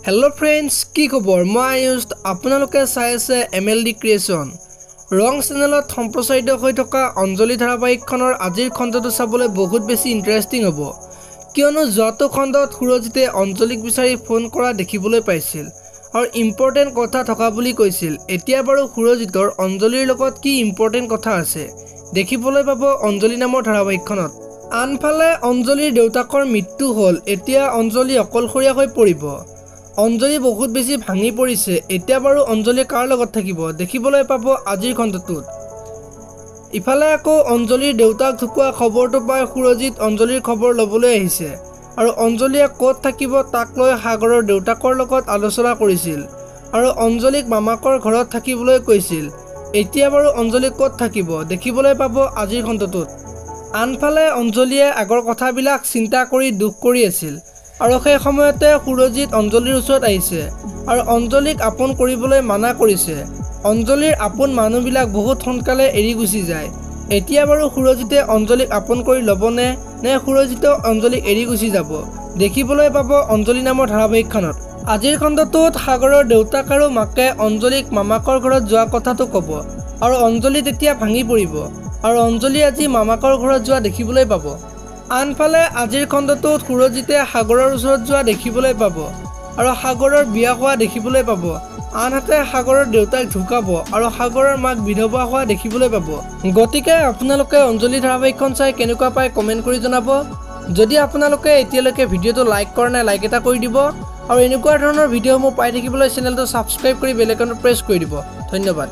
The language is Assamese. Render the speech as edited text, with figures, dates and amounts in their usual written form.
हेलो फ्रेंड्स की खबर मैं आयुष आपनालोके चाই আছে MLD क्रिएशन रং चेनेলত सम्प्रसारित হৈ থকা অঞ্জলি ধাৰাবাহিকখনৰ আজিৰ খণ্ডটো চাবলৈ বহুত বেছি ইন্টাৰেষ্টিং হ'ব কিয়নো যোৱাটো খণ্ডত সুৰজিতে অঞ্জলিক বিচাৰি ফোন কৰা দেখিবলৈ পাইছিল আৰু ইম্পৰ্টেন্ট কথা থকা বুলি কৈছিল এতিয়া বাৰু সুৰজিতৰ অঞ্জলিৰ লগত কি ইম্পৰ্টেন্ট কথা আছে দেখিবলৈ পাব অঞ্জলি নামৰ ধাৰাবাহিকখনত আনফালে অঞ্জলিৰ দেউতাকৰ মৃত্যু হ'ল এতিয়া অঞ্জলি অকলশৰীয়া হৈ পৰিব অঞ্জলি বহুত বেছি ভাঙি পৰিছে এতিয়া বাৰু অঞ্জলি কাৰ লগত থাকিব দেখিবলৈ পাব আজিৰ খণ্ডটোত ইফালে আকৌ অঞ্জলিৰ দেউতাক ঢুকুৱা খবৰটো পাই সুৰজিত অঞ্জলিৰ খবৰ লবলৈ আহিছে আৰু অঞ্জলিয়ে ক'ত থাকিব তাক লৈ সাগৰৰ দেউতাকৰ লগত আলোচনা কৰিছিল আৰু অঞ্জলিক মামাকৰ ঘৰত থাকিবলৈ কৈছিল এতিয়া বাৰু অঞ্জলি ক'ত থাকিব দেখিবলৈ পাব আজিৰ খণ্ডটোত আনফালে অঞ্জলিয়ে আগৰ কথাবিলাক চিন্তা কৰি দুখ কৰি আছিল আৰু সেই সময়তে সুৰজিত অঞ্জলিৰ ওচৰত আহিছে আৰু অঞ্জলিক আপন কৰিবলৈ মানা কৰিছে অঞ্জলিৰ আপন মানুহবিলাক বহুত সোনকালে এৰি গুচি যায় এতিয়া বাৰু সুৰজিতে অঞ্জলিক আপন কৰি ল'বনে নে সুৰজিত অঞ্জলিক এৰি গুচি যাব দেখিবলৈ পাব অঞ্জলি নামৰ ধাৰাবাহিকখনত আজিৰ খণ্ডটোত সাগৰৰ দেউতাক আৰু মাকে অঞ্জলিক মামাকৰ ঘৰত যোৱা কথাটো ক'ব আৰু অঞ্জলি তেতিয়া ভাঙি পৰিব আৰু অঞ্জলি আজি মামাকৰ ঘৰত যোৱা দেখিবলৈ পাব আনফালে আজিৰ খণ্ডটোত সুৰজিতে সাগৰৰ ওচৰত যোৱা দেখিবলৈ পাব আৰু সাগৰৰ বিয়া হোৱা দেখিবলৈ পাব আনহাতে সাগৰৰ দেউতাক ঢুকাব আৰু সাগৰৰ মাক বিধৱা হোৱা দেখিবলৈ পাব গতিকে আপোনালোকে অঞ্জলি ধাৰাবাহিকখন চাই কেনেকুৱা পায় কমেন্ট কৰি জনাব যদি আপোনালোকে এতিয়ালৈকে ভিডিঅটো লাইক কৰা নাই লাইক এটা কৰি দিব আৰু এনেকুৱা ধৰণৰ ভিডিঅ'সমূহ পাই থাকিবলৈ চেনেলটো সাবস্ক্ৰাইব কৰি বেল আইকনটো প্ৰেছ কৰি দিব ধন্যবাদ।